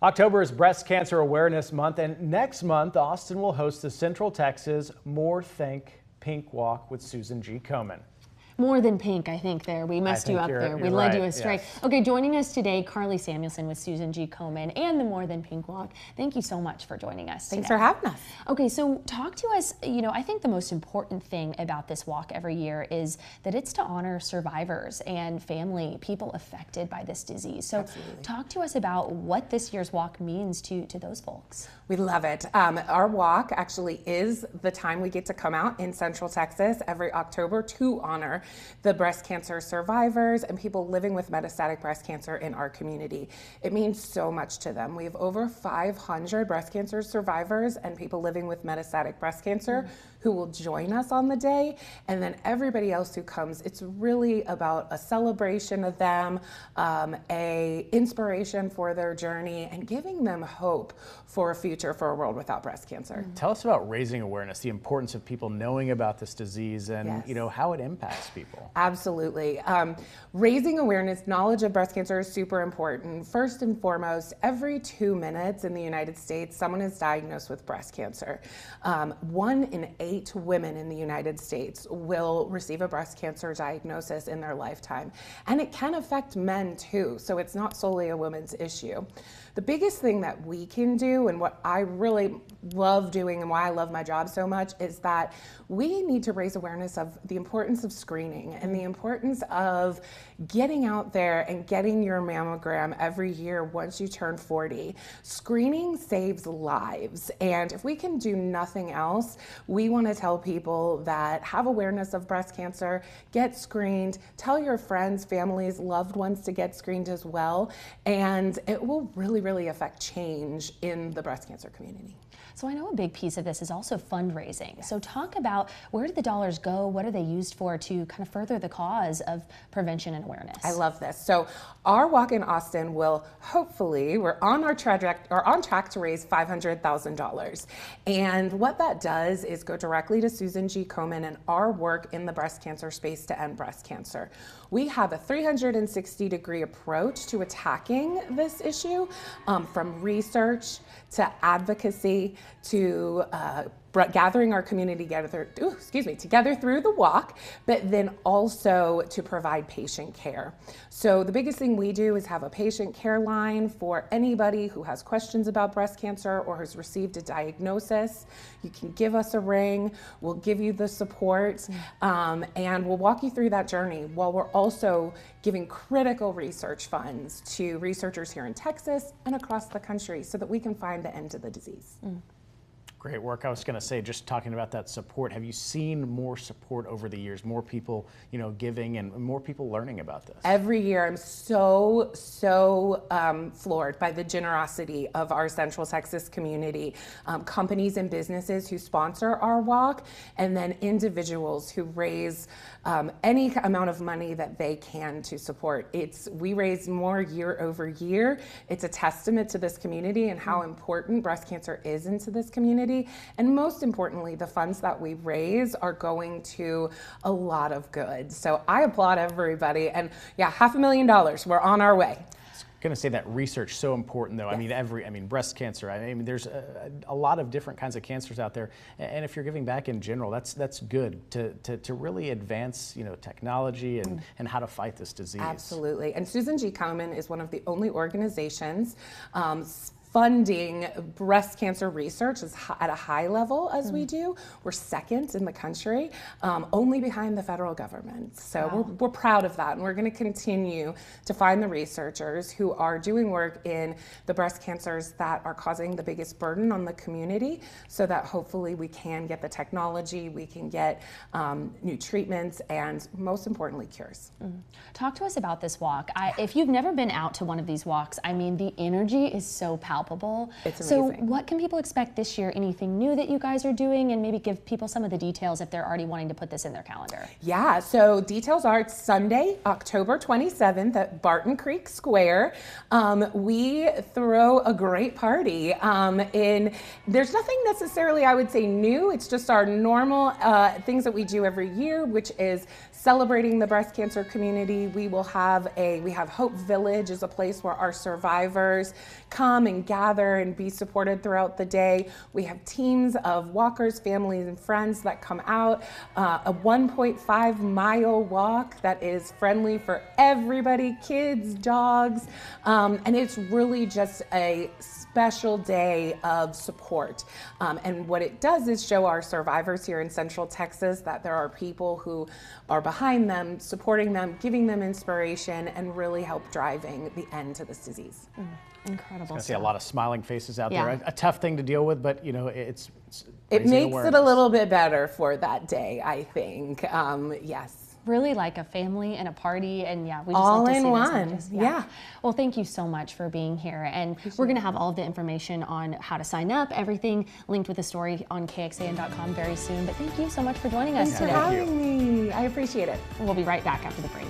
October is Breast Cancer Awareness Month, and next month, Austin will host the Central Texas More Think Pink Walk with Susan G. Komen. More than pink, I think there. We messed you up there. We led you astray. Yes. Okay, joining us today, Carly Samuelson with Susan G. Komen and the More Than Pink Walk. Thank you so much for joining us Thanks for having us. Okay, so talk to us, I think the most important thing about this walk every year is that it's to honor survivors and family, people affected by this disease. So Absolutely. Talk to us about what this year's walk means to those folks. We love it. Our walk actually is the time we get to come out in Central Texas every October to honor the breast cancer survivors and people living with metastatic breast cancer in our community. It means so much to them. We have over 500 breast cancer survivors and people living with metastatic breast cancer who will join us on the day, and then everybody else who comes. It's really about a celebration of them, a inspiration for their journey, and giving them hope for a future for a world without breast cancer. Tell us about raising awareness, the importance of people knowing about this disease and Yes. how it impacts people. Absolutely. Raising awareness, knowledge of breast cancer is super important. First and foremost, every 2 minutes in the United States, someone is diagnosed with breast cancer. 1 in 8 women in the United States will receive a breast cancer diagnosis in their lifetime. And it can affect men too, so it's not solely a women's issue. The biggest thing that we can do, and what I really love doing and why I love my job so much, is that we need to raise awareness of the importance of screening and the importance of getting out there and getting your mammogram every year once you turn 40. Screening saves lives, and if we can do nothing else, we want to tell people that have awareness of breast cancer, get screened, tell your friends, families, loved ones to get screened as well, and it will really affect change in the breast cancer community. So I know a big piece of this is also fundraising. Yes. So talk about where do the dollars go? What are they used for to kind of further the cause of prevention and awareness? I love this. So our walk in Austin will hopefully, we're on track to raise $500,000. And what that does is go directly to Susan G. Komen and our work in the breast cancer space to end breast cancer. We have a 360-degree approach to attacking this issue, from research to advocacy to gathering our community together through the walk, but then also to provide patient care. So the biggest thing we do is have a patient care line for anybody who has questions about breast cancer or has received a diagnosis. You can give us a ring, we'll give you the support, and we'll walk you through that journey while we're also giving critical research funds to researchers here in Texas and across the country so that we can find the end to the disease. Great work. I was going to say, just talking about that support, have you seen more support over the years, more people, giving and more people learning about this? Every year, I'm so floored by the generosity of our Central Texas community, companies and businesses who sponsor our walk, and then individuals who raise any amount of money that they can to support. We raise more year over year. It's a testament to this community and how important breast cancer is into this community. And most importantly, the funds that we raise are going to a lot of good. So I applaud everybody. And yeah, $500,000, we're on our way. Going to say that research so important though. Yes. Breast cancer. There's a lot of different kinds of cancers out there, and if you're giving back in general, that's good to really advance technology and how to fight this disease. Absolutely. And Susan G. Komen is one of the only organizations funding breast cancer research at a high level as we do. We're second in the country, only behind the federal government. So we're proud of that, and we're going to continue to find the researchers who are doing work in the breast cancers that are causing the biggest burden on the community, so that hopefully we can get the technology, we can get new treatments, and most importantly, cures. Talk to us about this walk. If you've never been out to one of these walks, the energy is so palpable. It's amazing. So what can people expect this year? Anything new that you guys are doing? And maybe give people some of the details if they're already wanting to put this in their calendar. Yeah, so details are it's Sunday, October 27th at Barton Creek Square. We throw a great party. There's nothing necessarily, I would say, new. It's just our normal things that we do every year, which is celebrating the breast cancer community. We have Hope Village is a place where our survivors come and gather and be supported throughout the day. We have teams of walkers, families, and friends that come out. A 1.5-mile walk that is friendly for everybody, kids, dogs, and it's really just a special day of support. And what it does is show our survivors here in Central Texas that there are people who are behind them, supporting them, giving them inspiration, and really help driving the end to this disease. Incredible. I see a lot of smiling faces out Yeah. there. A tough thing to deal with, but you know, it raising makes it a awareness. little bit better for that day, I think. Yes. Really like a family and a party, and yeah, we just All love to in see those one. images. Yeah. Well, thank you so much for being here, and we're going to have all of the information on how to sign up, everything linked with the story on KXAN.com very soon. But thank you so much for joining us Thanks for today. having me. I appreciate it. We'll be right back after the break.